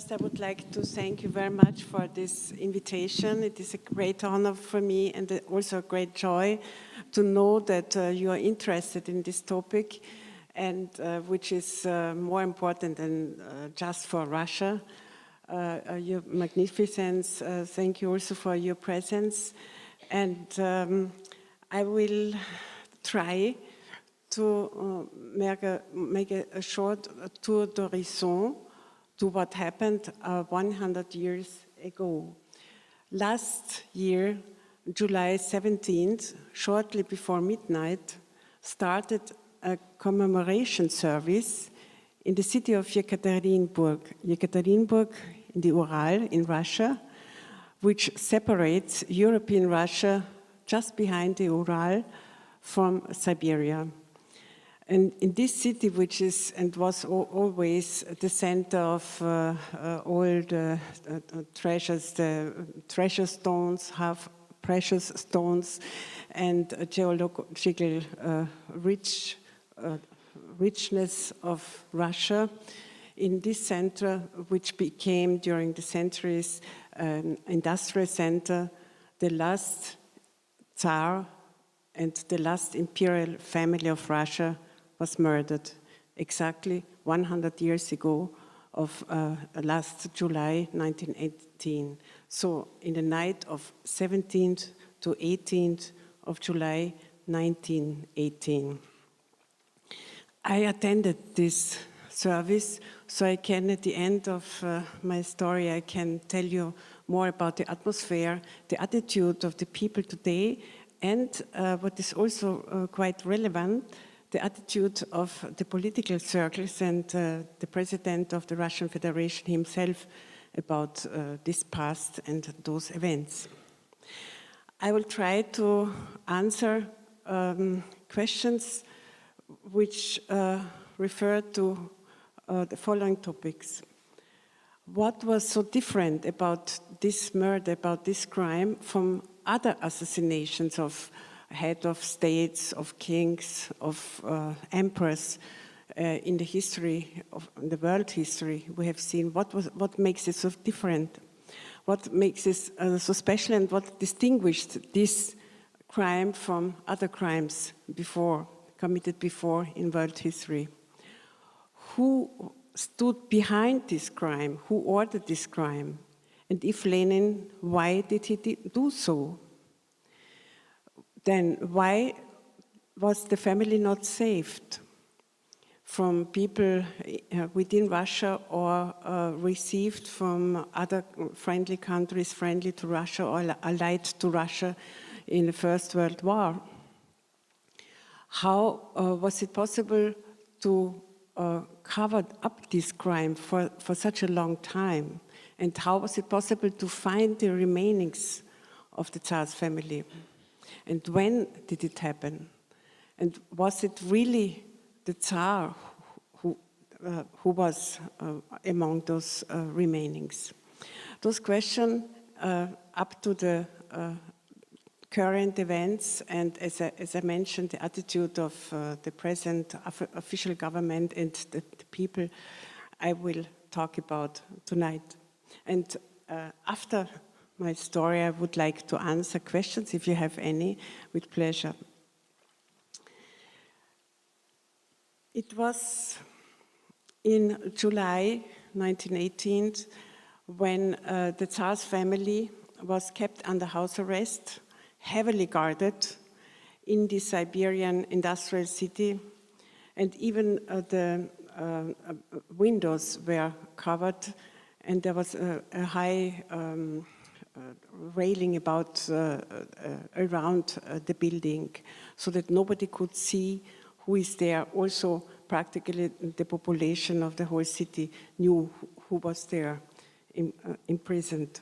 First, I would like to thank you very much for this invitation. It is a great honor for me and also a great joy to know that you are interested in this topic, and which is more important than just for Russia. Your magnificence, thank you also for your presence. And I will try to make a short tour d'horizon to what happened 100 years ago. Last year, July 17th, shortly before midnight, started a commemoration service in the city of Yekaterinburg. Yekaterinburg in the Ural in Russia, which separates European Russia just behind the Ural from Siberia. And in this city, which is and was always the center of all the treasures, the treasure stones, have precious stones, and geological richness of Russia. In this center, which became during the centuries an industrial center, the last Tsar and the last imperial family of Russia was murdered exactly 100 years ago of last July 1918. So in the night of 17th to 18th of July 1918. I attended this service, so I can, at the end of my story, I can tell you more about the atmosphere, the attitude of the people today, and what is also quite relevant, the attitude of the political circles and the president of the Russian Federation himself about this past and those events. I will try to answer questions which refer to the following topics. What was so different about this murder, about this crime, from other assassinations of head of states, of kings, of emperors in the history of the world history? We have seen what makes it so different, what makes it so special, and what distinguished this crime from other crimes committed before in world history. Who stood behind this crime? Who ordered this crime? And if Lenin, why did he do so? Then why was the family not saved from people within Russia or received from other friendly countries, friendly to Russia or allied to Russia in the First World War? How was it possible to cover up this crime for such a long time? And how was it possible to find the remainings of the Tsar's family? And when did it happen? And was it really the Tsar who was among those remainings? Those questions up to the current events and, as I mentioned, the attitude of the present official government and the people, I will talk about tonight. And after my story, I would like to answer questions, if you have any, with pleasure. It was in July 1918 when the Tsar's family was kept under house arrest, heavily guarded in the Siberian industrial city, and even the windows were covered, and there was a high railing around the building, so that nobody could see who is there. Also, practically the population of the whole city knew who was there imprisoned.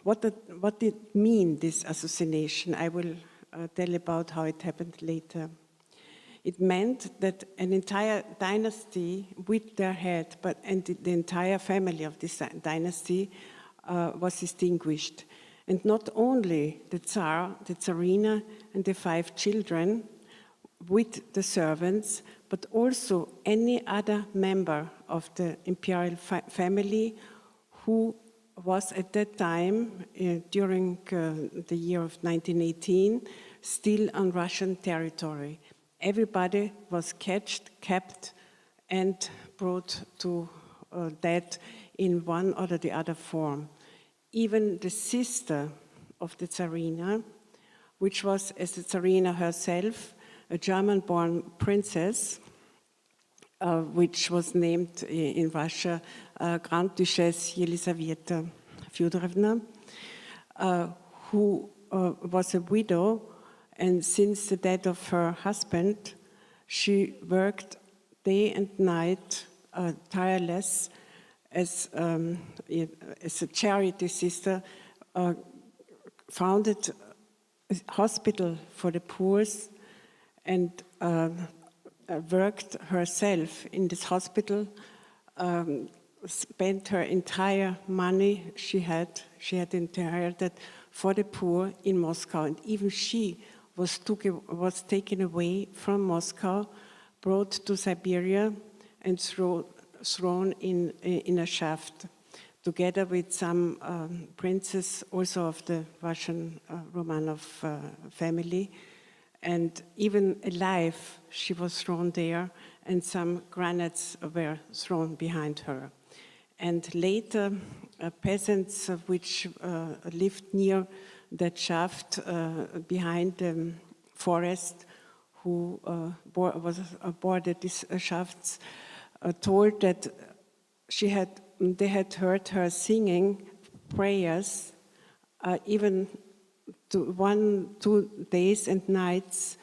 What did it mean, this assassination? I will tell about how it happened later. It meant that an entire dynasty with their head, and the entire family of this dynasty was extinguished. And not only the Tsar, the Tsarina, and the 5 children with the servants, but also any other member of the imperial family who was at that time, during the year of 1918, still on Russian territory. Everybody was kept and brought to death in one or the other form. Even the sister of the Tsarina, which was, as the Tsarina herself, a German-born princess, which was named in Russia Grand Duchess Elisabeth Feodorovna, who was a widow, and since the death of her husband, she worked day and night, tireless, as a charity sister, founded a hospital for the poor, and worked herself in this hospital, spent her entire money she had inherited for the poor in Moscow. And even she was taken away from Moscow, brought to Siberia, and thrown in a shaft, together with some princes also of the Russian Romanov family. And even alive, she was thrown there, and some grenades were thrown behind her. And later, peasants which lived near that shaft behind the forest, who boarded these shafts, told that they had heard her singing prayers, even 2 days and nights,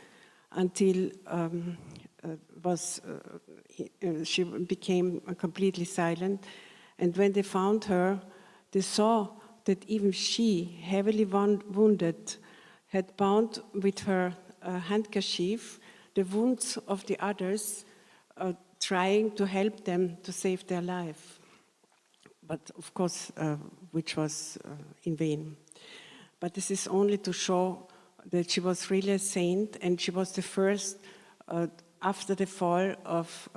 until she became completely silent. And when they found her, they saw that even she, heavily wounded, had bound with her handkerchief the wounds of the others, trying to help them to save their life. But of course, which was in vain. But this is only to show that she was really a saint, and she was the first, after the fall of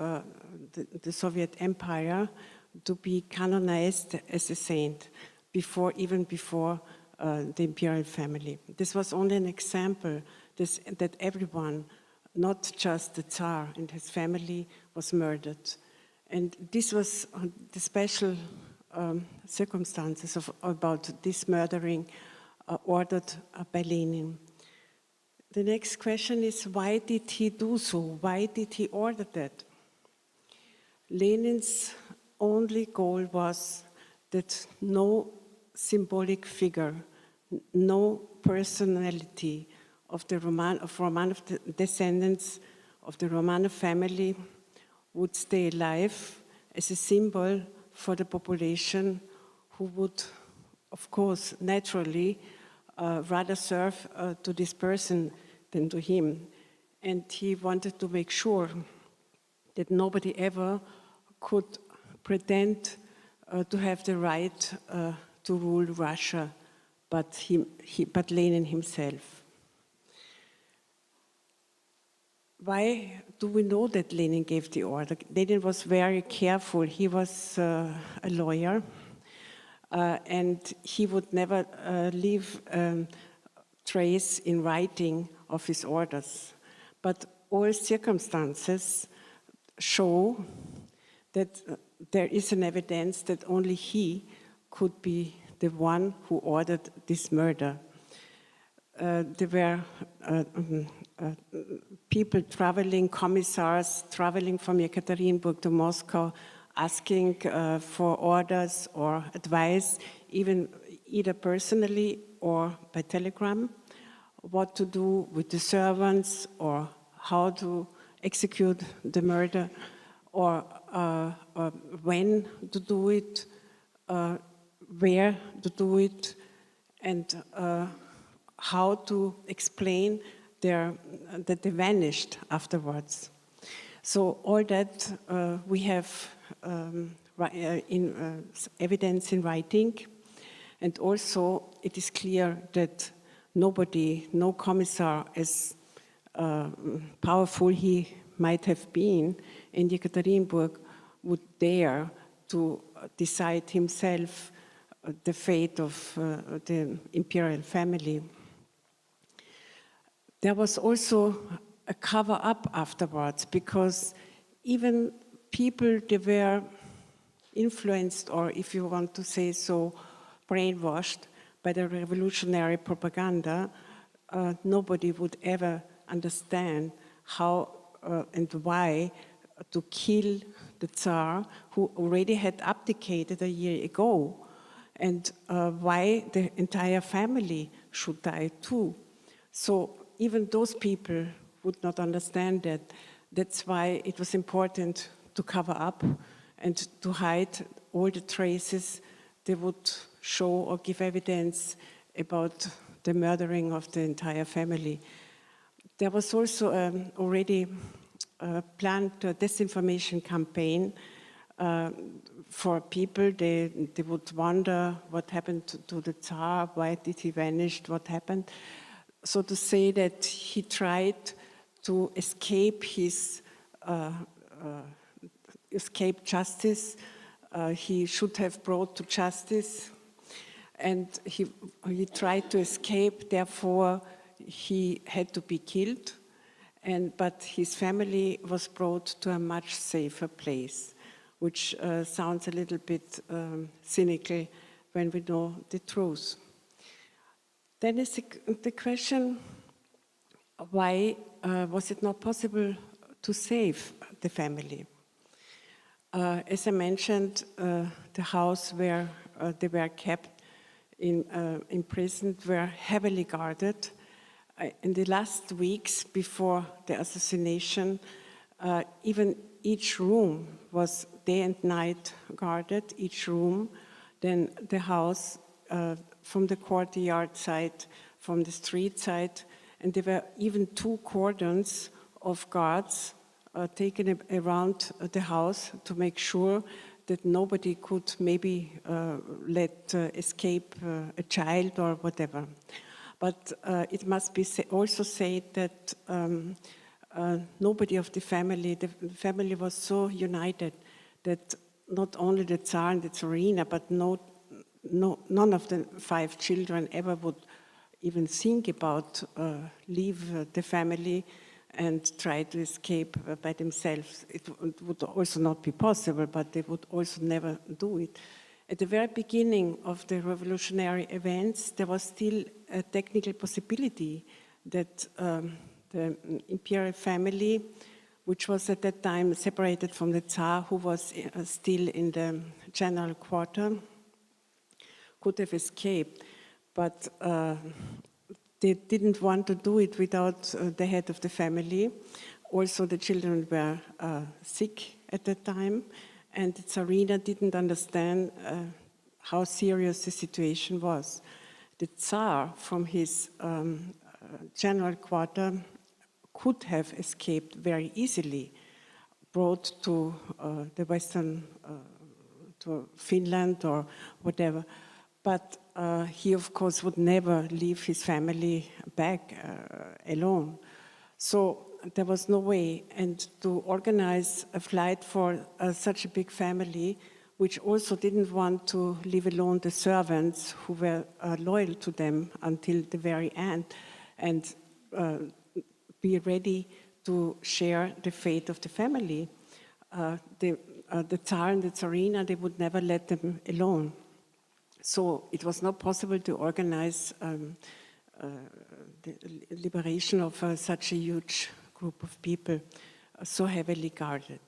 the Soviet Empire, to be canonized as a saint, even before the imperial family. This was only an example that everyone, not just the Tsar and his family, was murdered. And this was the special circumstances about this murdering ordered by Lenin. The next question is, why did he do so? Why did he order that? Lenin's only goal was that no symbolic figure, no personality of Romanov descendants of the Romanov family would stay alive as a symbol for the population, who would, of course, naturally rather serve to this person than to him. And he wanted to make sure that nobody ever could pretend to have the right to rule Russia, but Lenin himself. Why do we know that Lenin gave the order? Lenin was very careful. He was a lawyer, and he would never leave trace in writing of his orders. But all circumstances show that there is an evidence that only he could be the one who ordered this murder. There were people traveling, commissars traveling from Yekaterinburg to Moscow, asking for orders or advice, either personally or by telegram, what to do with the servants, or how to execute the murder, or when to do it, where to do it, and how to explain that they vanished afterwards. So all that we have evidence in writing, and also it is clear that nobody, no commissar, as powerful he might have been in Yekaterinburg, would dare to decide himself the fate of the imperial family. There was also a cover-up afterwards, because even people, they were influenced, or if you want to say so, brainwashed by the revolutionary propaganda. Nobody would ever understand how and why to kill the Tsar, who already had abdicated a year ago, and why the entire family should die too. So even those people would not understand that. That's why it was important to cover up and to hide all the traces they would show or give evidence about the murdering of the entire family. There was also already planned a disinformation campaign for people. They would wonder what happened to the Tsar, why did he vanish, what happened. So to say that he tried to escape his escape justice, he should have brought to justice, and he tried to escape, therefore he had to be killed, but his family was brought to a much safer place, which sounds a little bit cynical when we know the truth. Then is the question, why was it not possible to save the family? As I mentioned, the house where they were kept imprisoned were heavily guarded. In the last weeks before the assassination, even each room was day and night guarded, each room. Then the house from the courtyard side, from the street side, and there were even 2 cordons of guards taken around the house to make sure that nobody could maybe let escape a child or whatever. But it must be also said that nobody of the family was so united that not only the Tsar and the Tsarina, but none of the 5 children ever would even think about leave the family and try to escape by themselves. It would also not be possible, but they would also never do it. At the very beginning of the revolutionary events, there was still a technical possibility that the imperial family, which was at that time separated from the Tsar, who was still in the general quarter, could have escaped. But they didn't want to do it without the head of the family. Also, the children were sick at that time, and the Tsarina didn't understand how serious the situation was. The Tsar, from his general quarter, could have escaped very easily, brought to the Western, to Finland or whatever. But he, of course, would never leave his family back alone. So there was no way. And to organize a flight for such a big family, which also didn't want to leave alone the servants who were loyal to them until the very end, and be ready to share the fate of the family. The Tsar and the Tsarina, they would never let them alone. So it was not possible to organize the liberation of such a huge group of people, so heavily guarded.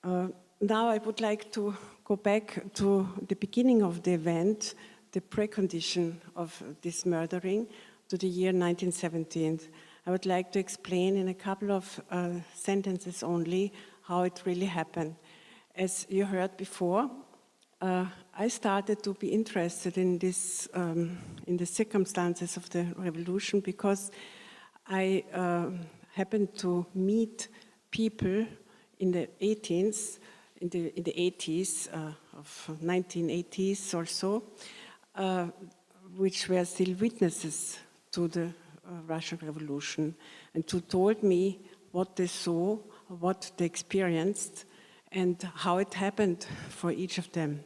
Now I would like to go back to the beginning of the event, the precondition of this murdering, to the year 1917. I would like to explain in a couple of sentences only how it really happened. As you heard before, I started to be interested in this, in the circumstances of the revolution, because I happened to meet people in the 80s, in the 80s of 1980s or so, which were still witnesses to the Russian Revolution, and who told me what they saw, what they experienced, and how it happened for each of them.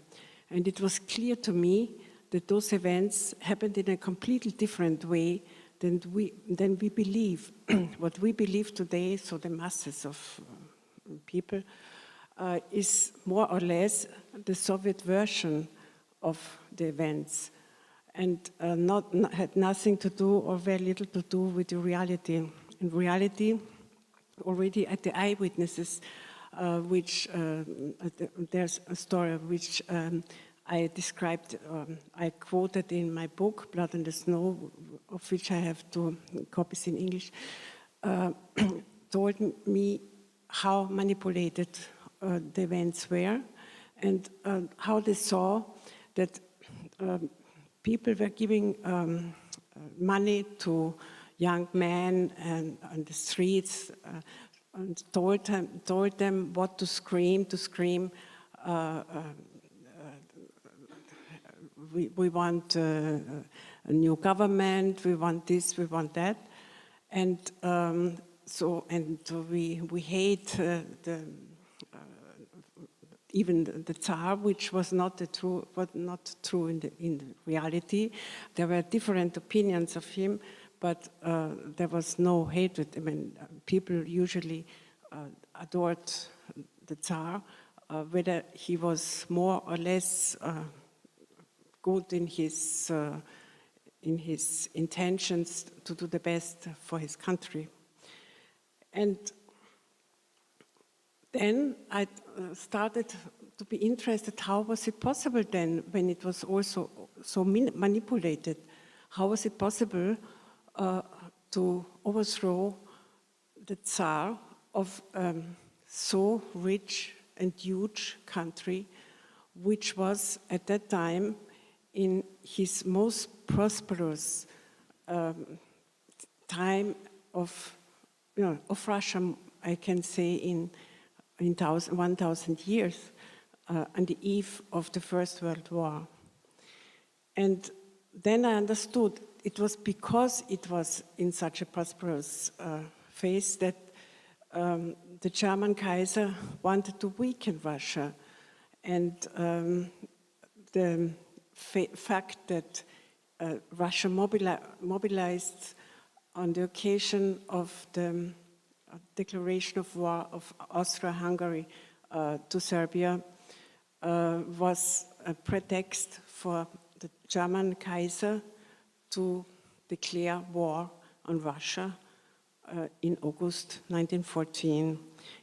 And it was clear to me that those events happened in a completely different way than we believe. What we believe today, so the masses of people, is more or less the Soviet version of the events, and had nothing to do, or very little to do, with the reality. In reality, already at the eyewitnesses, there's a story which I described, I quoted in my book, Blood in the Snow, of which I have 2 copies in English, told me how manipulated the events were, and how they saw that people were giving money to young men and on the streets, and told them what to scream. We want a new government, we want this, we want that, and we hate even the Tsar, which was not true in the reality. There were different opinions of him, but there was no hatred. I mean, people usually adored the Tsar, whether he was more or less good in his intentions to do the best for his country. And then I started to be interested, how was it possible then, when it was also so manipulated, how was it possible to overthrow the Tsar of so rich and huge country, which was at that time in his most prosperous time of Russia, I can say in 1,000 years, on the eve of the First World War. And then I understood it was because it was in such a prosperous phase that the German Kaiser wanted to weaken Russia. And the fact that Russia mobilized on the occasion of the declaration of war of Austria-Hungary to Serbia was a pretext for the German Kaiser to declare war on Russia in August 1914.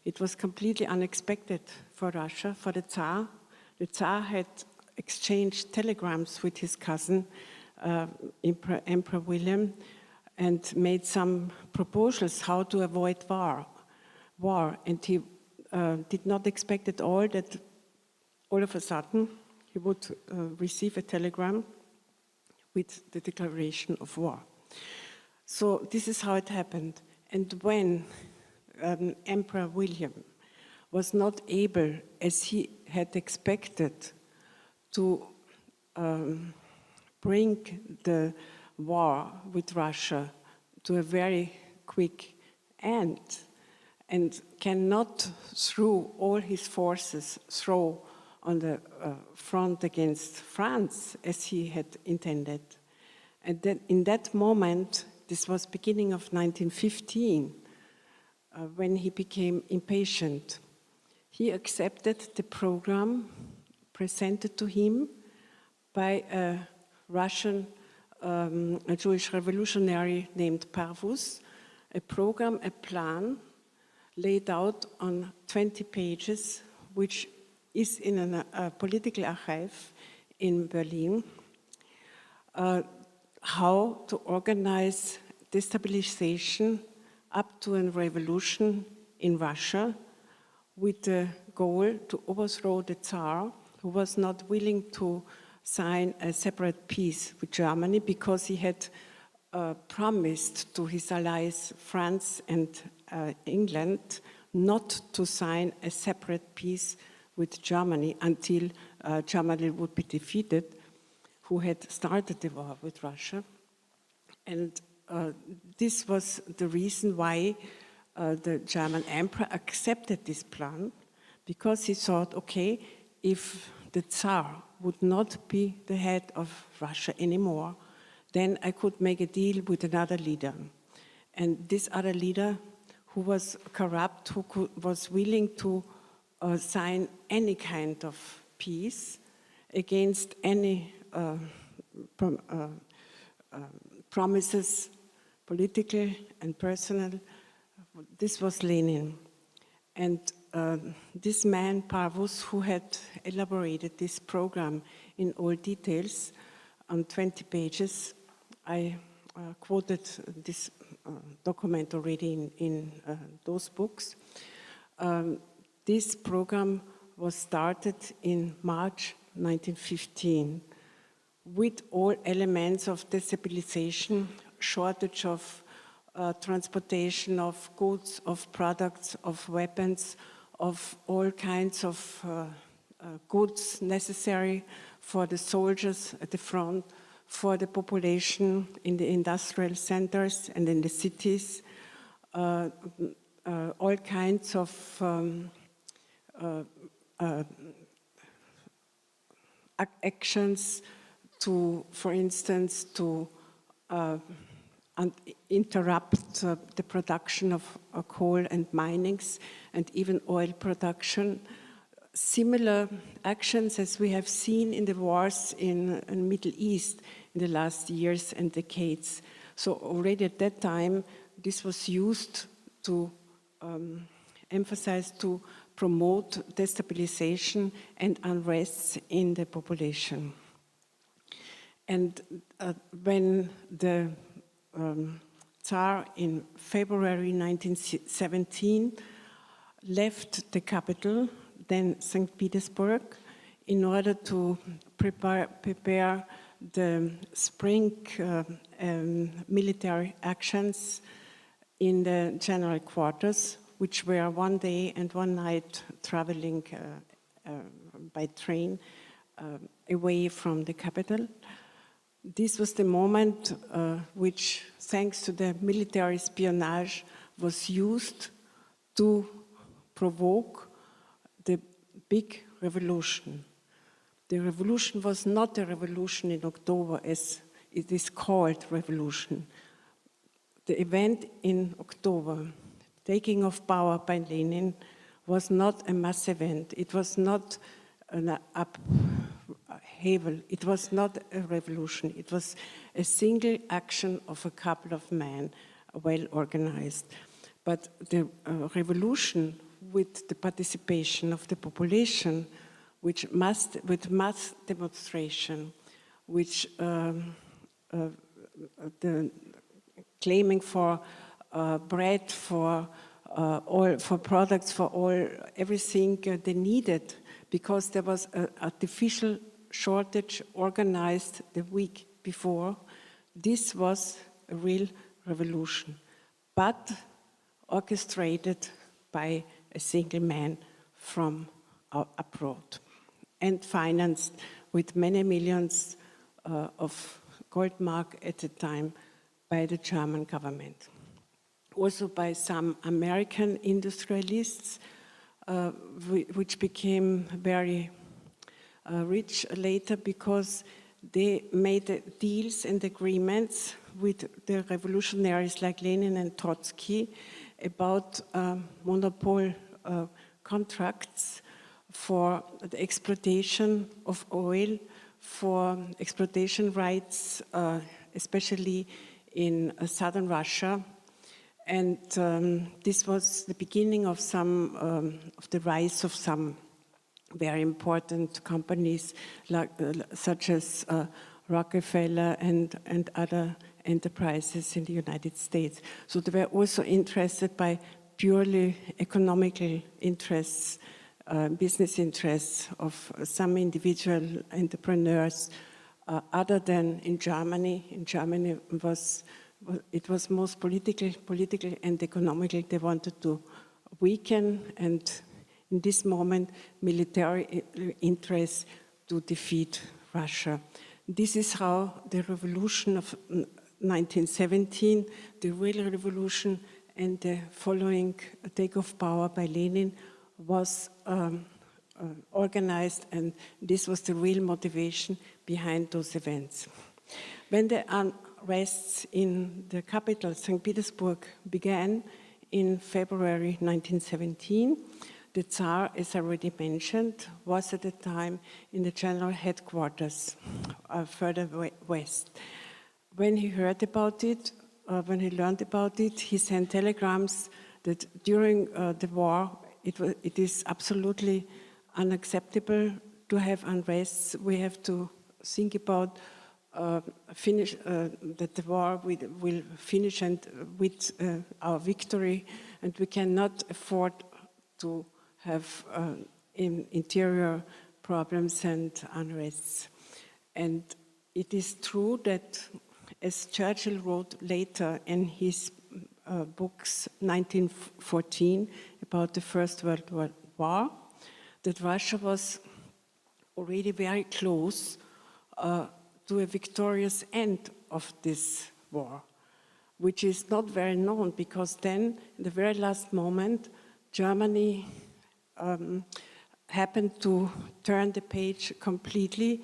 It was completely unexpected for Russia, for the Tsar. The Tsar had exchanged telegrams with his cousin, Emperor William, and made some proposals how to avoid war. And he did not expect at all that all of a sudden he would receive a telegram with the declaration of war. So this is how it happened. And when Emperor William was not able, as he had expected, to bring the war with Russia to a very quick end, and cannot, through all his forces, throw on the front against France as he had intended. And then in that moment, this was beginning of 1915, when he became impatient. He accepted the program presented to him by a Russian, a Jewish revolutionary named Parvus, a program, a plan laid out on 20 pages, which is in a political archive in Berlin, how to organize destabilization up to a revolution in Russia with the goal to overthrow the Tsar, who was not willing to sign a separate peace with Germany because he had promised to his allies, France and England, not to sign a separate peace with Germany until Germany would be defeated, who had started the war with Russia. And this was the reason why the German emperor accepted this plan, because he thought, okay, if the Tsar would not be the head of Russia anymore, then I could make a deal with another leader. And this other leader, who was corrupt, who was willing to sign any kind of peace against any promises, political and personal, this was Lenin. And this man, Parvus, who had elaborated this program in all details on 20 pages, I quoted this document already in those books. This program was started in March 1915 with all elements of destabilization, shortage of transportation of goods, of products, of weapons, of all kinds of goods necessary for the soldiers at the front, for the population in the industrial centers and in the cities, all kinds of actions to, for instance, to interrupt the production of coal and minings and even oil production. Similar actions as we have seen in the wars in the Middle East in the last years and decades. So already at that time, this was used to emphasize, to promote destabilization and unrest in the population. And when the Tsar in February 1917 left the capital, then St. Petersburg, in order to prepare the spring military actions in the general quarters, which were 1 day and 1 night traveling by train away from the capital. This was the moment which, thanks to the military espionage, was used to provoke the big revolution. The revolution was not a revolution in October as it is called revolution. The event in October, taking of power by Lenin, was not a mass event. It was not an upheaval. It was not a revolution. It was a single action of a couple of men, well organized. But the revolution with the participation of the population, with mass demonstration, which the claiming for bread, for oil, for products, for oil, everything they needed, because there was an artificial shortage organized the week before. This was a real revolution, but orchestrated by a single man from abroad and financed with many millions of gold mark at the time by the German government. Also by some American industrialists, which became very rich later because they made deals and agreements with the revolutionaries like Lenin and Trotsky about monopole contracts for the exploitation of oil, for exploitation rights, especially in southern Russia. And this was the beginning of some of the rise of some very important companies, like such as Rockefeller and other enterprises in the United States. So they were also interested by purely economical interests, business interests of some individual entrepreneurs, other than in Germany. In Germany, it was most political and economical. They wanted to weaken, and in this moment, military interests to defeat Russia. This is how the revolution of 1917, the real revolution and the following take of power by Lenin was organized, and this was the real motivation behind those events. When the unrests in the capital, St. Petersburg, began in February 1917, the Tsar, as already mentioned, was at the time in the general headquarters further west. When he heard about it, when he learned about it, he sent telegrams that during the war, it is absolutely unacceptable to have unrests. We have to think about that the war will finish and with our victory, and we cannot afford to have interior problems and unrests. And it is true that, as Churchill wrote later in his books 1914 about the First World War, that Russia was already very close to a victorious end of this war, which is not very known, because then, in the very last moment, Germany happened to turn the page completely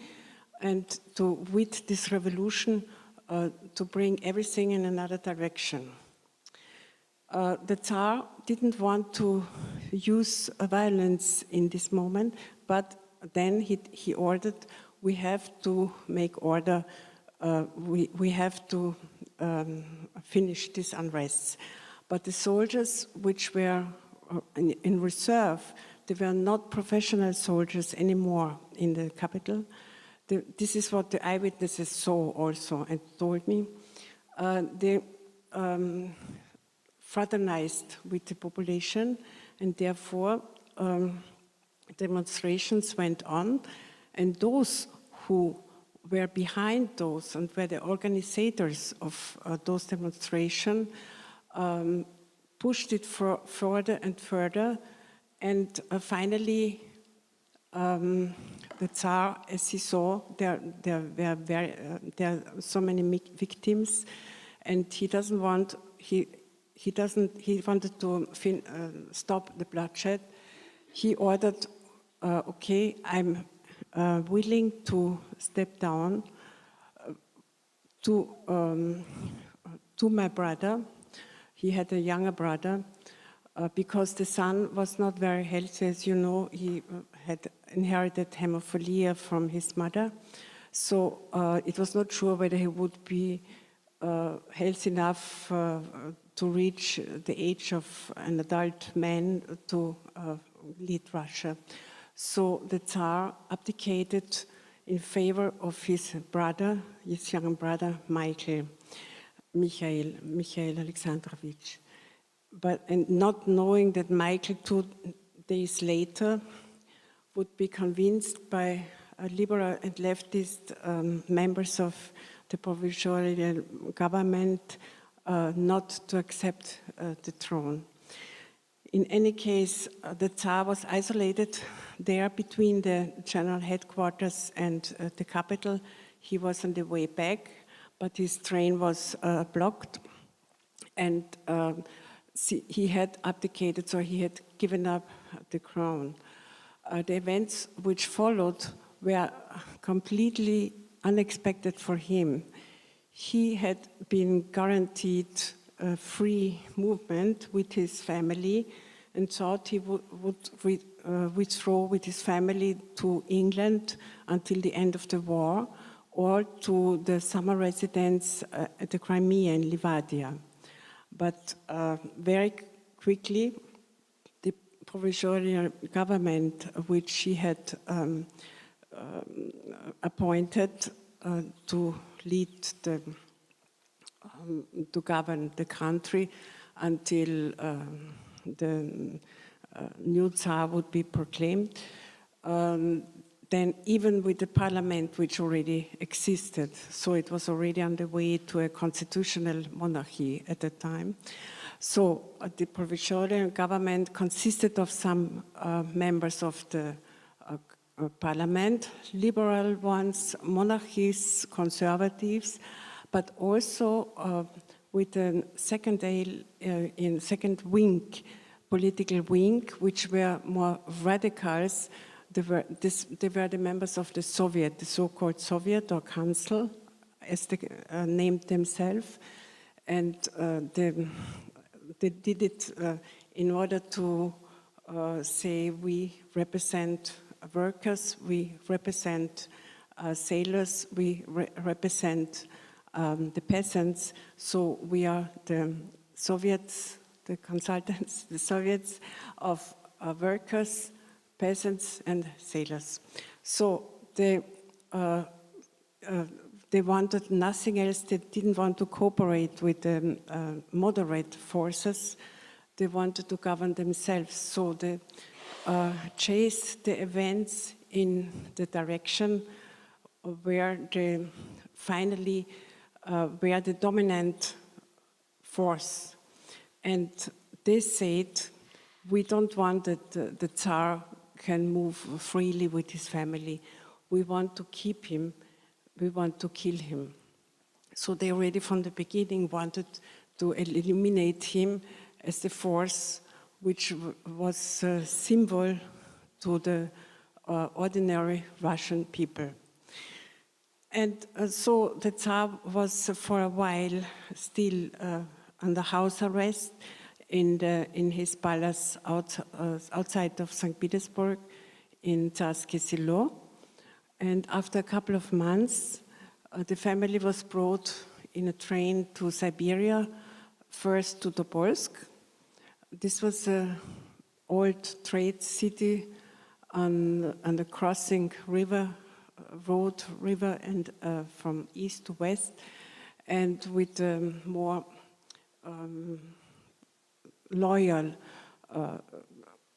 and to, with this revolution, to bring everything in another direction. The Tsar didn't want to use violence in this moment, but then he ordered, we have to make order, we have to finish these unrests. But the soldiers which were in reserve, they were not professional soldiers anymore in the capital. This is what the eyewitnesses saw also and told me. They fraternized with the population, and therefore demonstrations went on, and those who were behind those and were the organizers of those demonstrations pushed it further and further, and finally the Tsar, as he saw, there are so many victims, and he wanted to stop the bloodshed. He ordered, okay, I'm willing to step down to my brother. He had a younger brother, because the son was not very healthy. As you know, he had inherited hemophilia from his mother. So it was not sure whether he would be healthy enough to reach the age of an adult man to lead Russia. So the Tsar abdicated in favor of his brother, his young brother, Michael Alexandrovich. And not knowing that Michael 2 days later would be convinced by liberal and leftist members of the provisional government not to accept the throne. In any case, the Tsar was isolated there between the general headquarters and the capital. He was on the way back, but his train was blocked, and he had abdicated, so he had given up the crown. The events which followed were completely unexpected for him. He had been guaranteed free movement with his family and thought he would withdraw with his family to England until the end of the war, or to the summer residence at the Crimea in Livadia. But very quickly, the provisional government, which he had appointed to lead to govern the country until the new Tsar would be proclaimed, then even with the parliament which already existed, so it was already on the way to a constitutional monarchy at the time. So the provisional government consisted of some members of the parliament, liberal ones, monarchists, conservatives, but also with a second wing, political wing, which were more radicals. They were the members of the Soviet, the so-called Soviet or Council, as they named themselves, and they did it in order to say we represent workers, we represent sailors, we represent the peasants, so we are the Soviets, the consultants, the Soviets of workers, peasants and sailors. So they wanted nothing else. They didn't want to cooperate with the moderate forces. They wanted to govern themselves. So they chased the events in the direction where they finally were the dominant force. And they said, we don't want that the Tsar can move freely with his family. We want to keep him. We want to kill him. So they already from the beginning wanted to eliminate him as the force which was a symbol to the ordinary Russian people. And so the Tsar was for a while still under house arrest in his palace outside of St. Petersburg in Tsarskoye Selo. And after a couple of months, the family was brought in a train to Siberia, first to Tobolsk. This was an old trade city on the crossing river and from east to west, and with a more loyal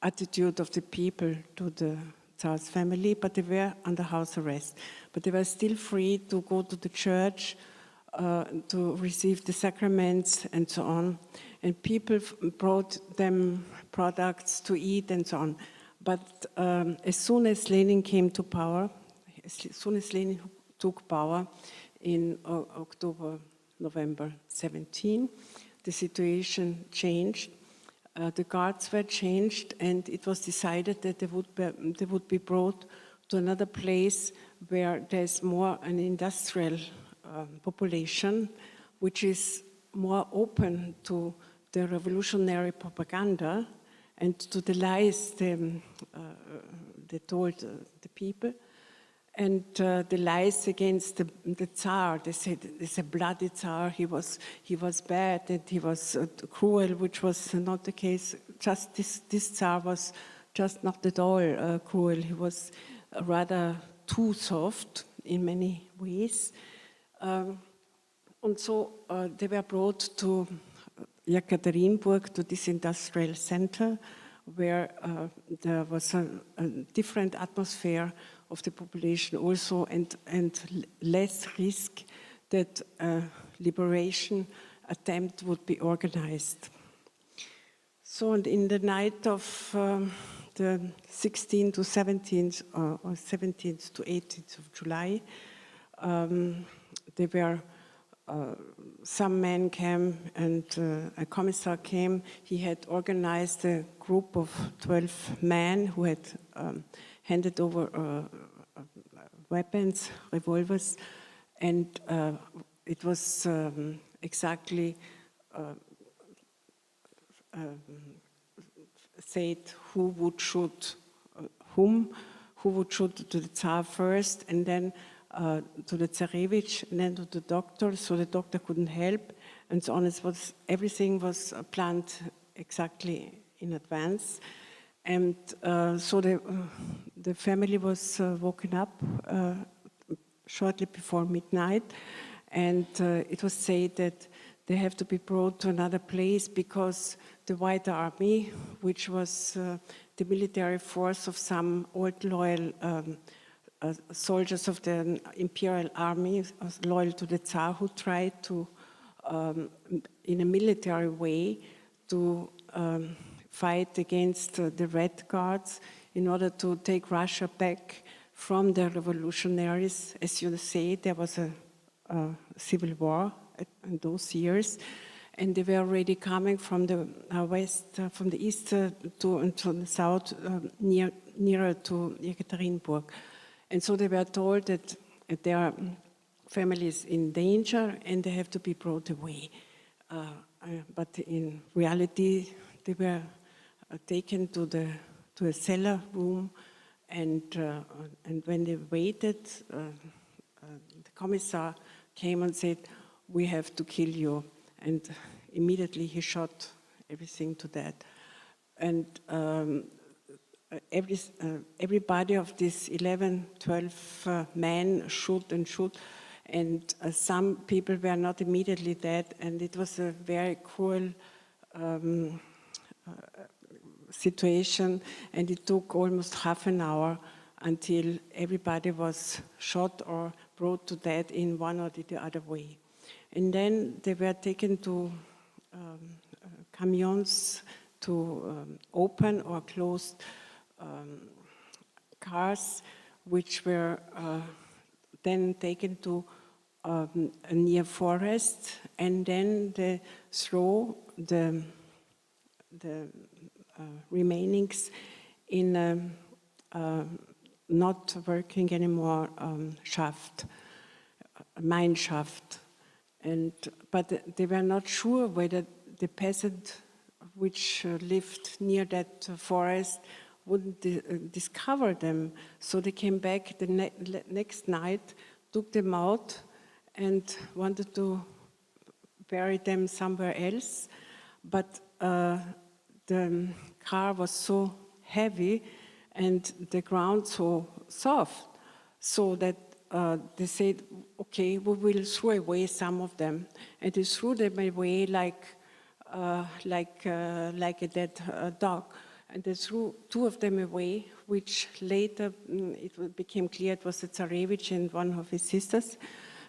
attitude of the people to the Tsar's family, but they were under house arrest. But they were still free to go to the church, to receive the sacraments and so on. And people brought them products to eat and so on. But as soon as Lenin came to power, as soon as Lenin took power in November 17, the situation changed. The guards were changed, and it was decided that they would be brought to another place where there's more an industrial population, which is more open to the revolutionary propaganda and to the lies they told the people, and the lies against the Tsar. They said it's a bloody Tsar. He was bad and he was cruel, which was not the case. Just this Tsar was just not at all cruel. He was rather too soft in many ways. And so they were brought to Yekaterinburg, to this industrial center, where there was a different atmosphere of the population also, and less risk that a liberation attempt would be organized. So in the night of the 16th to 17th, or 17th to 18th of July, there were some men came and a commissar came. He had organized a group of 12 men who had handed over weapons, revolvers, and it was exactly said who would shoot whom, who would shoot to the Tsar first, and then to the Tsarevich, and then to the doctor, so the doctor couldn't help, and so on. Everything was planned exactly in advance. And so the family was woken up shortly before midnight, and it was said that they have to be brought to another place because the White Army, which was the military force of some old loyal soldiers of the Imperial Army, loyal to the Tsar, who tried to, in a military way, to fight against the Red Guards in order to take Russia back from the revolutionaries. As you say, there was a civil war in those years, and they were already coming from the west, from the east to the south, nearer to Yekaterinburg. And so they were told that their family is in danger and they have to be brought away. But in reality, they were taken to a cellar room, and when they waited, the commissar came and said, "We have to kill you." And immediately he shot everything to that. And everybody of these 11, 12 men shoot, and some people were not immediately dead, and it was a very cruel situation, and it took almost half an hour until everybody was shot or brought to death in one or the other way. And then they were taken to camions to open or closed cars, which were then taken to a near forest, and then they throw the remainings in a not working anymore shaft, a mine shaft. But they were not sure whether the peasant which lived near that forest wouldn't discover them. So they came back the next night, took them out, and wanted to bury them somewhere else. But the car was so heavy and the ground so soft, so that they said, "Okay, we will throw away some of them," and they threw them away like a dead dog. And they threw two of them away, which later it became clear it was a Tsarevich and one of his sisters.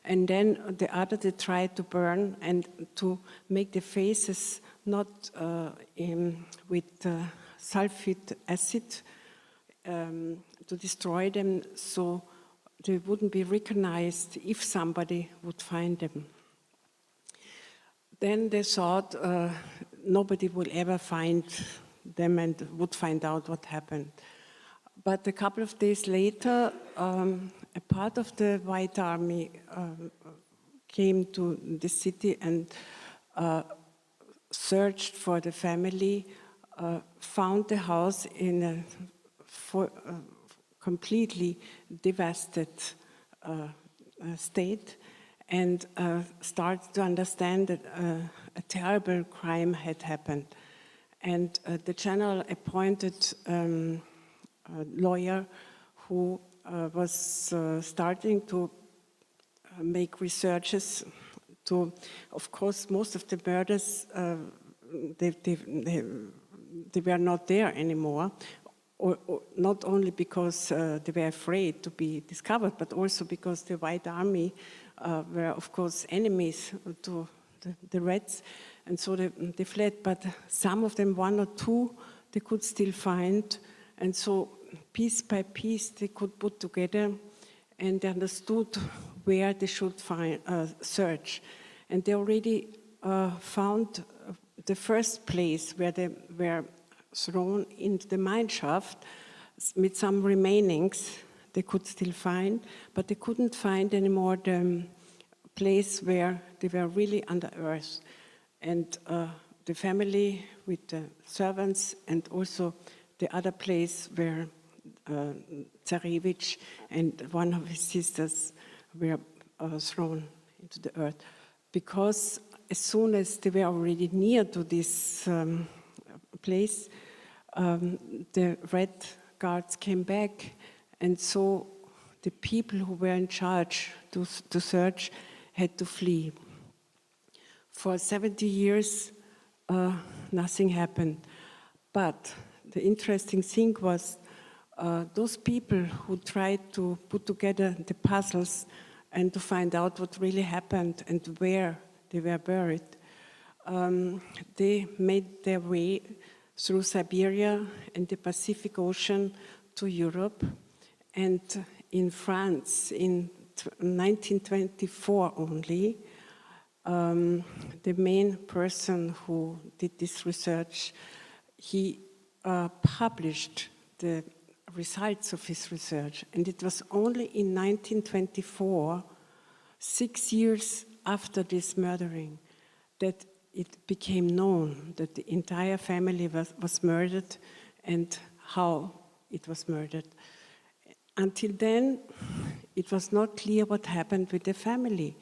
And then the other they tried to burn and to make the faces not with sulfuric acid to destroy them, so they wouldn't be recognized if somebody would find them. Then they thought nobody will ever find them and would find out what happened. But a couple of days later, a part of the White Army came to the city and searched for the family, found the house in a completely devastated state, and started to understand that a terrible crime had happened. And the general appointed a lawyer who was starting to make researches to, of course, most of the murders, they were not there anymore, or not only because they were afraid to be discovered, but also because the White Army were, of course, enemies to the Reds, and so they fled. But some of them, one or two, they could still find, and so piece by piece they could put together, and they understood where they should search. And they already found the first place where they were thrown into the mine shaft with some remainings they could still find, but they couldn't find anymore the place where they were really under earth. And the family with the servants and also the other place where Tsarevich and one of his sisters were thrown into the earth. Because as soon as they were already near to this place, the Red Guards came back, and so the people who were in charge to search had to flee. For 70 years, nothing happened. But the interesting thing was those people who tried to put together the puzzles and to find out what really happened and where they were buried, they made their way through Siberia and the Pacific Ocean to Europe. And in France, in 1924 only, the main person who did this research, he published the results of his research. And it was only in 1924, 6 years after this murdering, that it became known that the entire family was murdered and how it was murdered. Until then, it was not clear what happened with the family.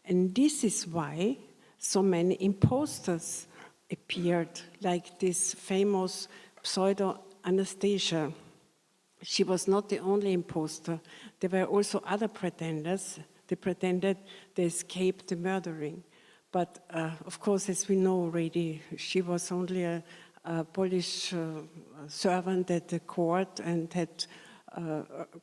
And this is why so many impostors appeared, like this famous pseudo-Anastasia. She was not the only impostor. There were also other pretenders. They pretended they escaped the murdering. But of course, as we know already, she was only a Polish servant at the court and had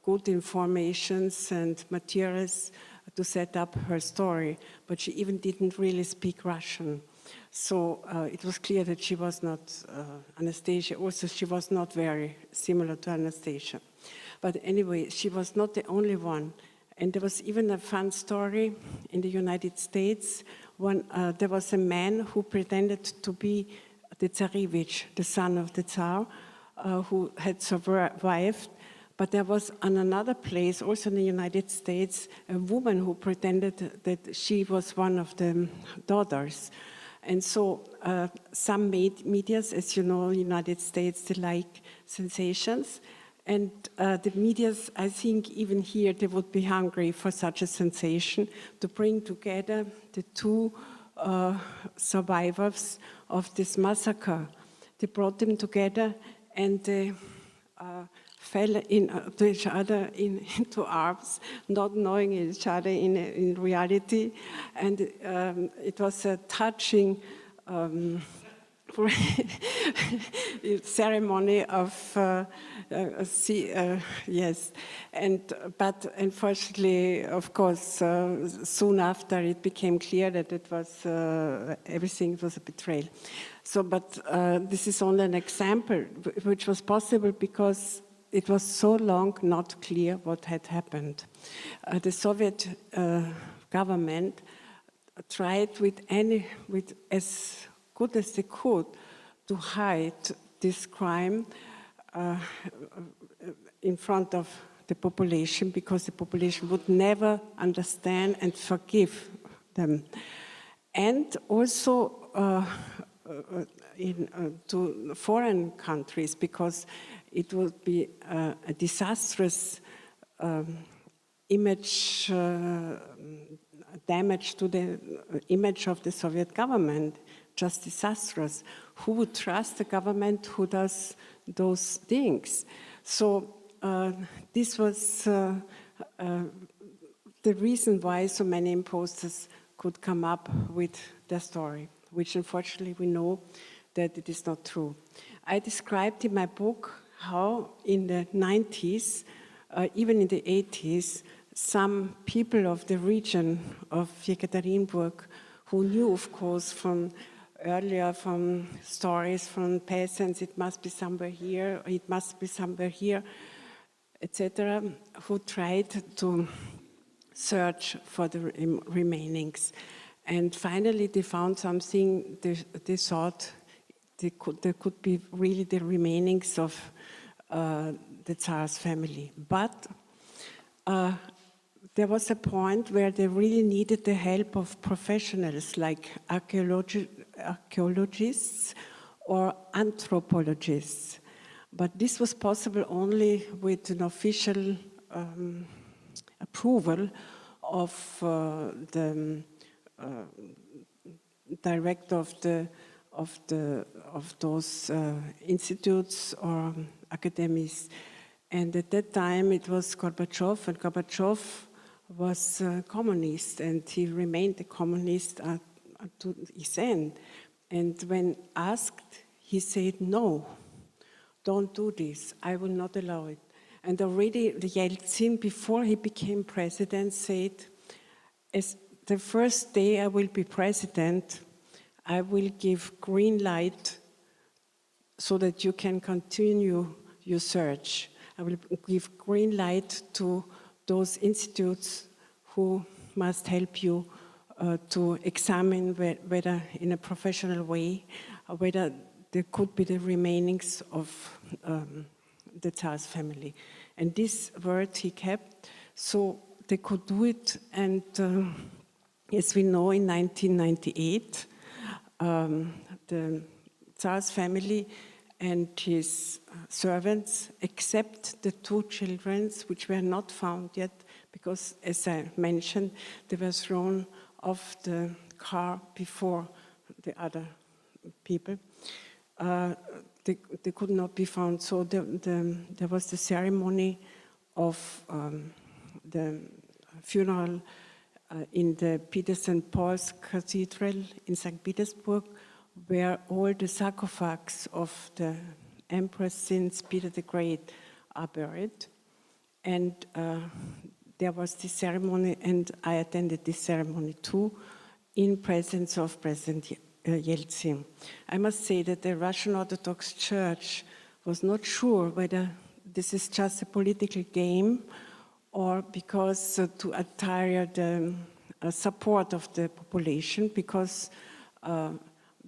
good informations and materials to set up her story, but she even didn't really speak Russian. So it was clear that she was not Anastasia. Also, she was not very similar to Anastasia. But anyway, she was not the only one. And there was even a fun story in the United States when there was a man who pretended to be the Tsarevich, the son of the Tsar, who had survived. But there was on another place, also in the United States, a woman who pretended that she was one of the daughters. And so some medias, as you know, in the United States, they like sensations. And the medias, I think even here, they would be hungry for such a sensation to bring together the two survivors of this massacre. They brought them together and they fell to each other into arms, not knowing each other in reality. And it was a touching ceremony of yes, but unfortunately, of course, soon after it became clear that it was everything was a betrayal. So, but this is only an example, which was possible because it was so long not clear what had happened. The Soviet government tried with as good as they could to hide this crime in front of the population, because the population would never understand and forgive them. And also to foreign countries, because it would be a disastrous image, damage to the image of the Soviet government, just disastrous. Who would trust the government who does those things? So this was the reason why so many impostors could come up with their story, which unfortunately we know that it is not true. I described in my book how in the 90s, even in the 80s, some people of the region of Yekaterinburg who knew, of course, from earlier from stories from peasants, it must be somewhere here, it must be somewhere here, etc., who tried to search for the remainings. And finally they found something. They thought there could be really the remainings of the Tsar's family. But there was a point where they really needed the help of professionals like archaeologists or anthropologists. But this was possible only with an official approval of the director of those institutes or academies. And at that time it was Gorbachev, and Gorbachev was a communist, and he remained a communist to his end. And when asked, he said, no, don't do this, I will not allow it. And already Yeltsin, before he became president, said, as the first day I will be president, I will give green light so that you can continue your search. I will give green light to those institutes who must help you to examine whether in a professional way, whether there could be the remainings of the Tsar's family. And this word he kept, so they could do it. And as we know, in 1998, the Tsar's family and his servants, except the 2 children, which were not found yet, because, as I mentioned, they were thrown off the car before the other people. They could not be found. So there was the ceremony of the funeral in the Peter St. Paul's Cathedral in St. Petersburg, where all the sarcophags of the emperors since Peter the Great are buried. And there was this ceremony, and I attended this ceremony too, in presence of President Yeltsin. I must say that the Russian Orthodox Church was not sure whether this is just a political game or because to attire the support of the population, because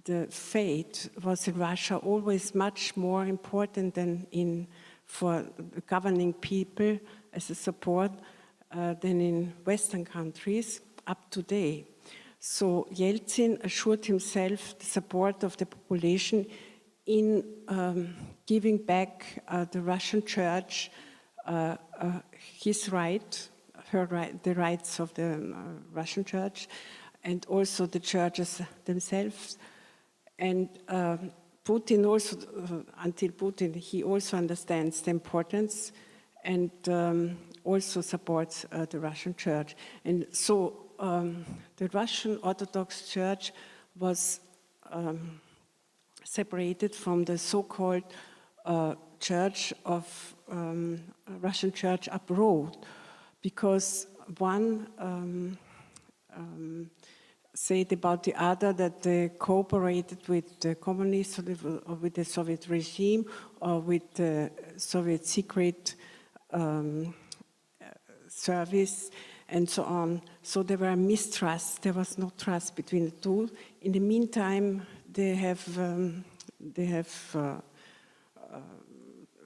the faith was in Russia always much more important than for governing people as a support than in Western countries up to date. So Yeltsin assured himself the support of the population in giving back the Russian Church his right, the rights of the Russian Church, and also the churches themselves. And Putin also, until Putin, he also understands the importance and also supports the Russian Church. And so the Russian Orthodox Church was separated from the so-called Church of Russian Church abroad, because one said about the other that they cooperated with the communists or with the Soviet regime or with the Soviet secret service and so on. So there were mistrusts. There was no trust between the two. In the meantime, they have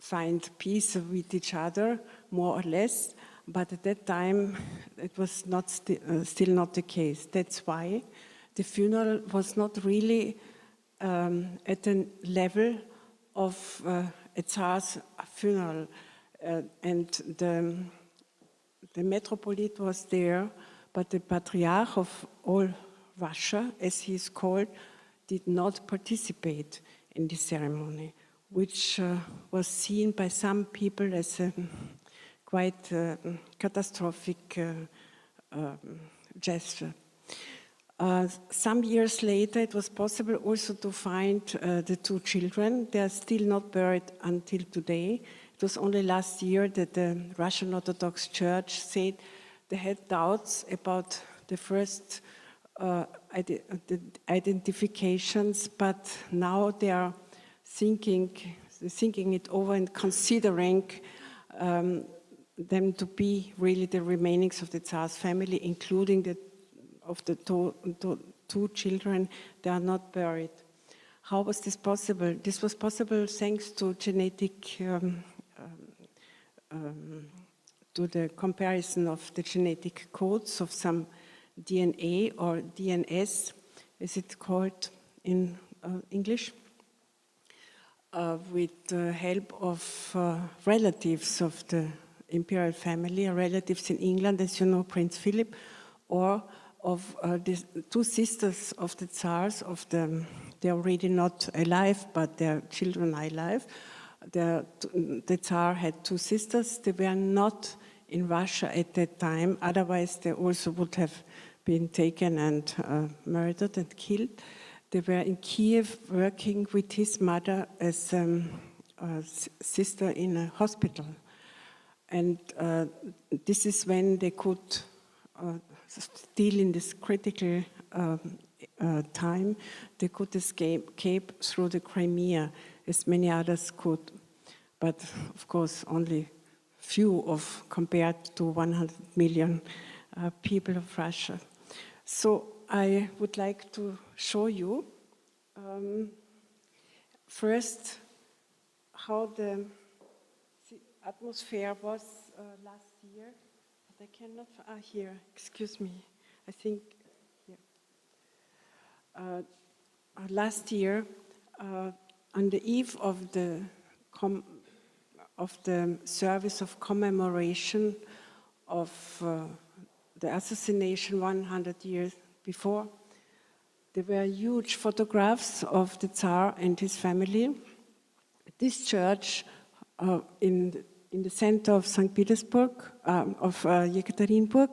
find peace with each other, more or less. But at that time, it was not still not the case. That's why the funeral was not really at the level of a Tsar's funeral. And the metropolitan was there, but the Patriarch of all Russia, as he is called, did not participate in this ceremony, which was seen by some people as a quite catastrophic gesture. Some years later, it was possible also to find the 2 children. They are still not buried until today. It was only last year that the Russian Orthodox Church said they had doubts about the first identifications, but now they are thinking it over and considering them to be really the remainings of the Tsar's family, including the two children. They are not buried. How was this possible? This was possible thanks to genetic, to the comparison of the genetic codes of some DNA or DNS, as it's called in English, with the help of relatives of the imperial family, relatives in England, as you know, Prince Philip, or of the 2 sisters of the Tsars, they're already not alive, but their children are alive. The Tsar had 2 sisters. They were not in Russia at that time, otherwise they also would have been taken and murdered and killed. They were in Kiev working with his mother as a sister in a hospital. And this is when they could, still in this critical time, they could escape through the Crimea, as many others could. But of course, only few compared to 100 million people of Russia. So I would like to show you first how the atmosphere was last year. But I cannot, here, excuse me, I think, here. Last year, on the eve of the service of commemoration of the assassination 100 years before, there were huge photographs of the Tsar and his family. This church in the center of St. Petersburg, of Yekaterinburg,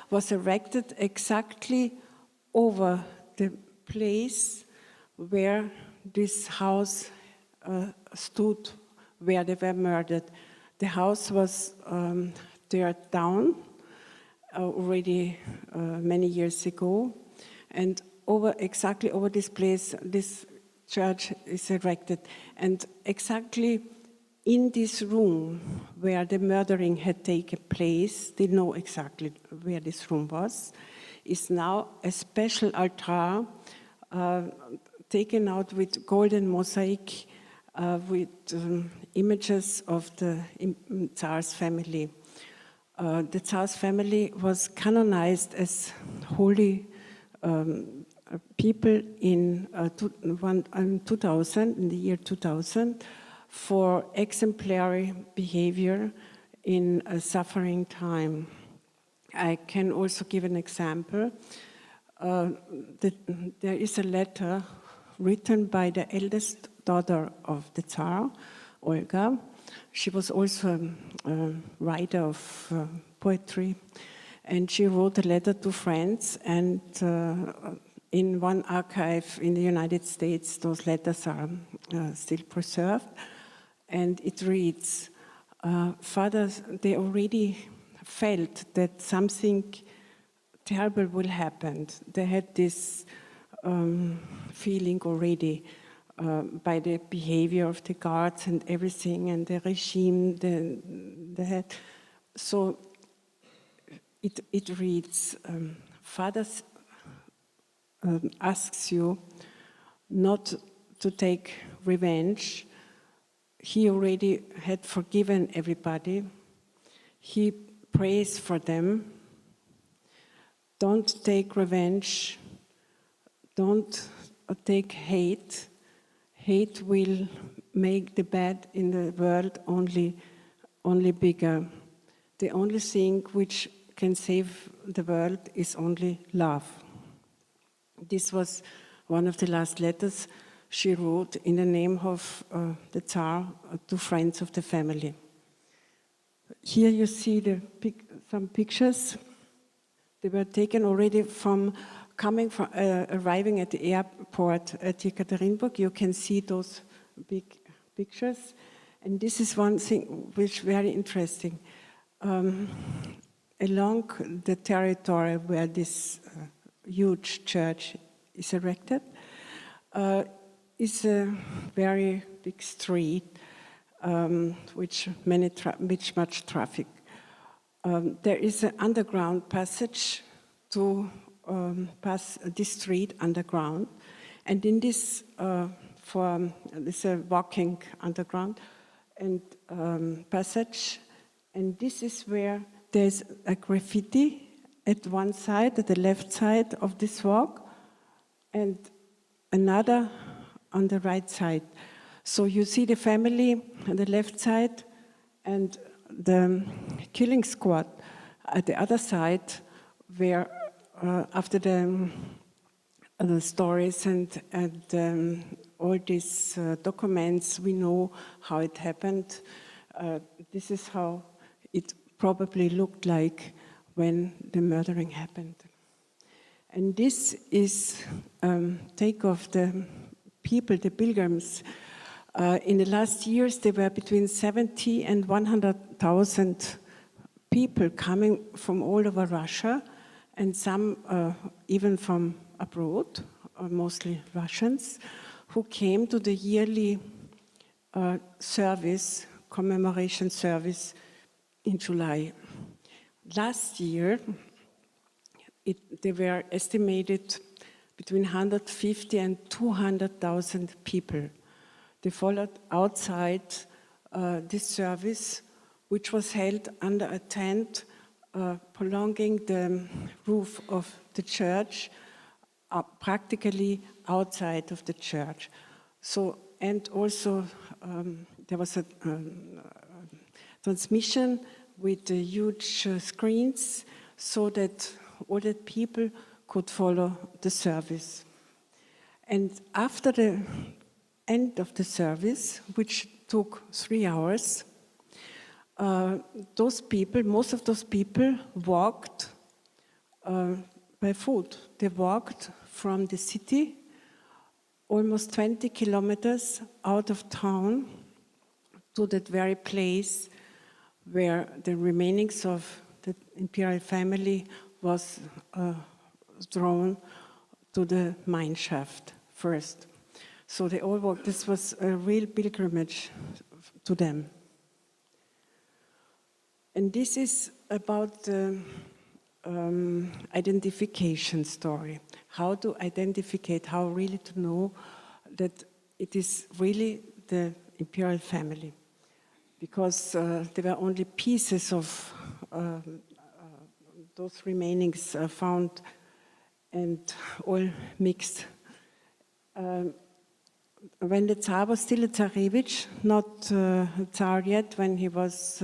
was erected exactly over the place where this house stood, where they were murdered. The house was teared down already many years ago, and exactly over this place, this church is erected. And exactly in this room where the murdering had taken place, they know exactly where this room was, is now a special altar taken out with golden mosaic with images of the Tsar's family. The Tsar's family was canonized as holy people in 2000, in the year 2000, for exemplary behavior in a suffering time. I can also give an example. There is a letter written by the eldest daughter of the Tsar, Olga. She was also a writer of poetry, and she wrote a letter to friends, and in one archive in the United States, those letters are still preserved, and it reads, fathers, they already felt that something terrible will happen. They had this feeling already by the behavior of the guards and everything, and the regime they had. So it reads, fathers asks you not to take revenge. He already had forgiven everybody. He prays for them. Don't take revenge. Don't take hate. Hate will make the bad in the world only bigger. The only thing which can save the world is only love. This was one of the last letters she wrote in the name of the Tsar to friends of the family. Here you see some pictures. They were taken already from arriving at the airport at Yekaterinburg. You can see those big pictures. And this is one thing which is very interesting. Along the territory where this huge church is erected is a very big street which much traffic. There is an underground passage to pass this street underground, and in this there's a walking underground and passage, and this is where there's a graffiti at one side, at the left side of this walk, and another on the right side. So you see the family on the left side and the killing squad at the other side, where after the stories and all these documents, we know how it happened. This is how it probably looked like when the murdering happened. And this is take of the people, the pilgrims. In the last years, there were between 70 and 100,000 people coming from all over Russia, and some even from abroad, mostly Russians, who came to the yearly service, commemoration service in July. Last year, they were estimated between 150 and 200,000 people. They followed outside this service, which was held under a tent prolonging the roof of the church, practically outside of the church. So, and also there was a transmission with huge screens so that all the people could follow the service. And after the end of the service, which took 3 hours, those people, most of those people walked by foot. They walked from the city almost 20 kilometers out of town to that very place where the remainings of the imperial family was thrown to the mine shaft first. So they all walked. This was a real pilgrimage to them. And this is about the identification story. How to identify, how really to know that it is really the imperial family. Because there were only pieces of those remainings found and all mixed. When the Tsar was still a Tsarevich, not Tsar yet, when he was,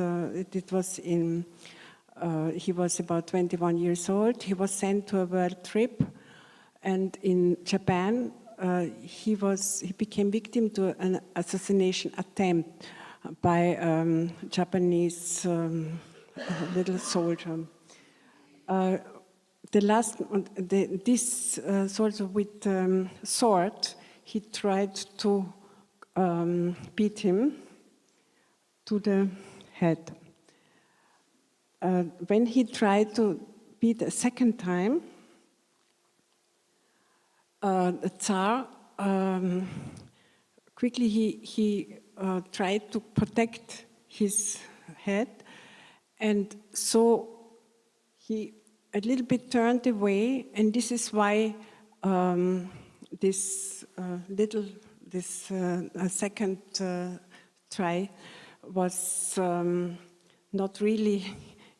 he was about 21 years old, he was sent to a world trip, and in Japan, he became victim to an assassination attempt by Japanese little soldier. This soldier with sword, he tried to beat him to the head. When he tried to beat a second time, the Tsar quickly he tried to protect his head, and so he a little bit turned away, and this is why this second try was not really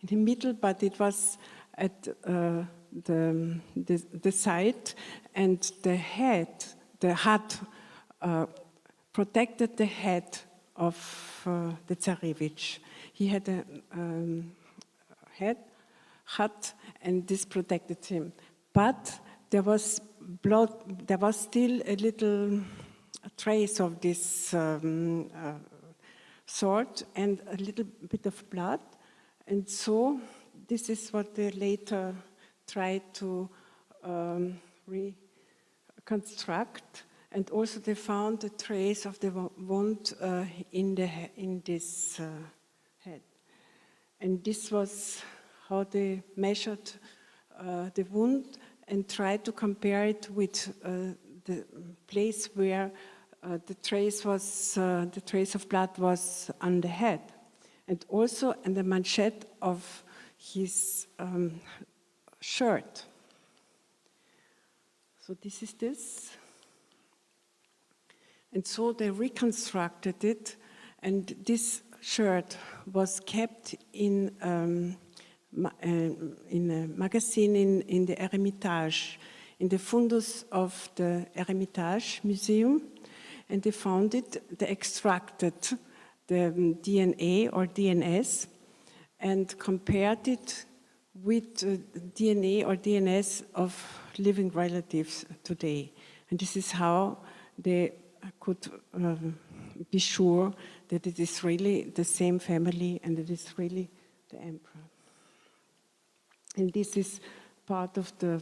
in the middle, but it was at the side, and the hat protected the head of the Tsarevich. He had a hat, and this protected him. But there was blood. There was still a little trace of this sword and a little bit of blood, and so this is what they later tried to reconstruct. And also they found a trace of the wound in this head. And this was how they measured the wound and tried to compare it with the place where the trace of blood was on the head, and also in the manchette of his shirt. So this is this. And so they reconstructed it, and this shirt was kept in a magazine in the Hermitage, in the fundus of the Hermitage Museum, and they found it. They extracted the DNA or DNS and compared it with DNA or DNS of living relatives today. And this is how they could be sure that it is really the same family and it is really the emperor. And this is part of the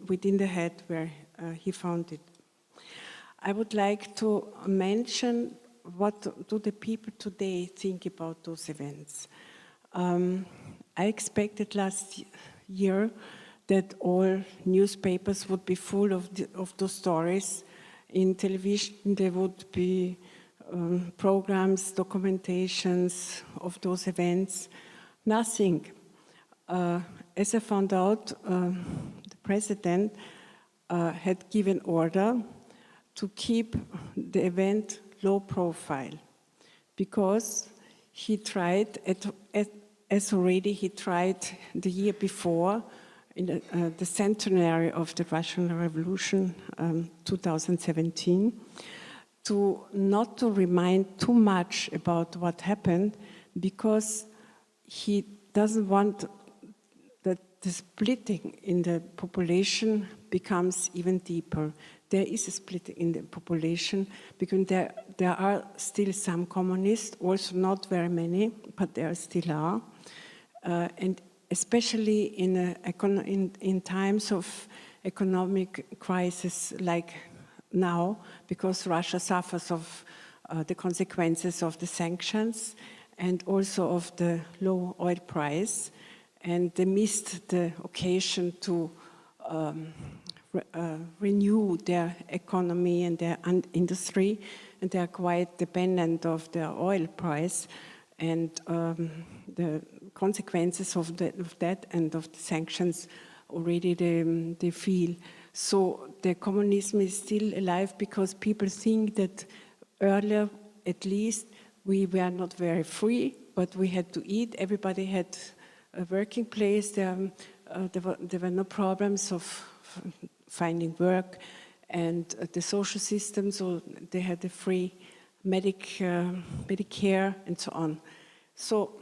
within the head where he found it. I would like to mention what do the people today think about those events. I expected last year that all newspapers would be full of those stories. In television, they would be programs, documentations of those events, nothing. As I found out, the president had given order to keep the event low profile because he tried, as already he tried the year before, in the centenary of the Russian Revolution, 2017, to not to remind too much about what happened, because he doesn't want that the splitting in the population becomes even deeper. There is a split in the population because there are still some communists, also not very many, but there still are. And especially in times of economic crisis like now, because Russia suffers of the consequences of the sanctions and also of the low oil price, and they missed the occasion to renew their economy and their industry, and they are quite dependent of the oil price, and the consequences of that and of the sanctions already they feel. So the communism is still alive because people think that earlier, at least, we were not very free, but we had to eat. Everybody had a working place. There were no problems of finding work, and the social system, so they had a free Medicare and so on. So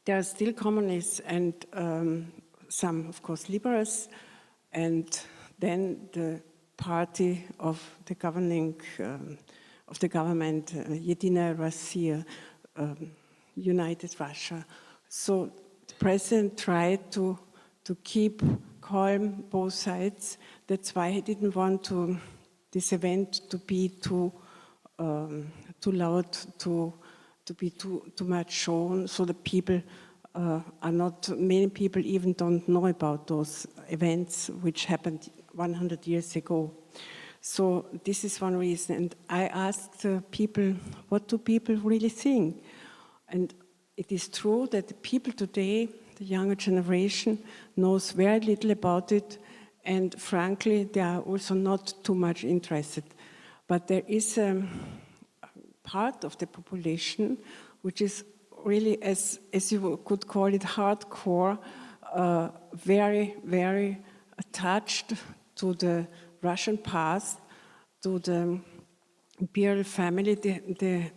there are still communists and some, of course, liberals, and then the party of the governing of the government, Единая Россия, United Russia. So the president tried to keep calm both sides. That's why he didn't want this event to be too loud, to be too much shown, so the people are not, many people even don't know about those events which happened 100 years ago. So this is one reason. And I asked people, what do people really think? And it is true that the people today, the younger generation, knows very little about it, and frankly, they are also not too much interested. But there is a part of the population which is really, as you could call it, hardcore, very, very attached to the Russian past, to the imperial family. They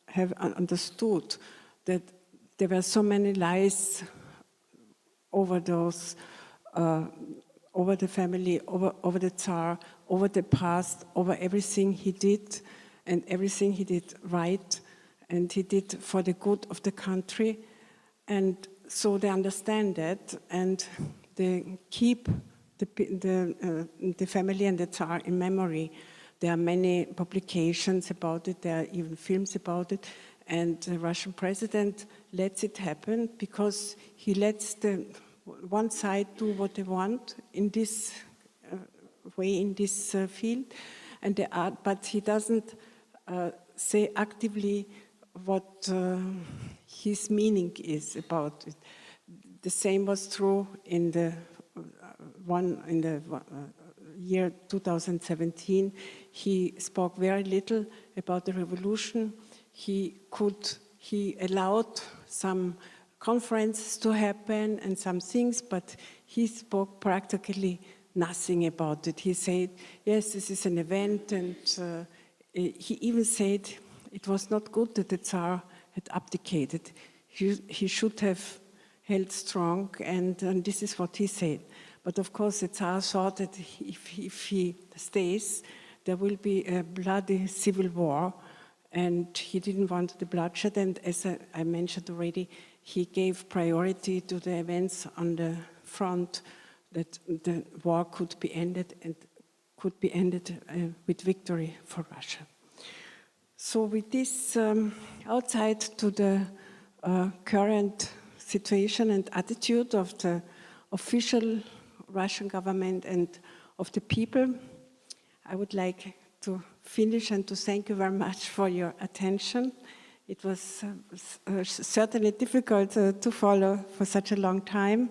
have understood that there were so many lies over those, over the family, over the Tsar, over the past, over everything he did, and everything he did right, and he did for the good of the country. And so they understand that, and they keep the family and the Tsar in memory. There are many publications about it, there are even films about it, and the Russian president lets it happen because he lets the one side do what they want in this way, in this field, and but he doesn't say actively what his meaning is about it. The same was true in the year 2017. He spoke very little about the revolution. He allowed some conferences to happen and some things, but he spoke practically nothing about it. He said, yes, this is an event, and he even said it was not good that the Tsar had abdicated. He should have held strong, and this is what he said. But of course, the Tsar thought that if he stays, there will be a bloody civil war, and he didn't want the bloodshed. And as I mentioned already, he gave priority to the events on the front, that the war could be ended, and could be ended with victory for Russia. So with this, outside to the current situation and attitude of the official Russian government and of the people, I would like to finish and to thank you very much for your attention. It was certainly difficult to follow for such a long time,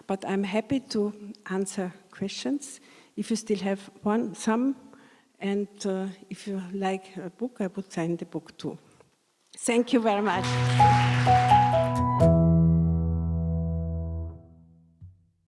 but I'm happy to answer questions. If you still have some, and if you like a book, I would sign the book too. Thank you very much.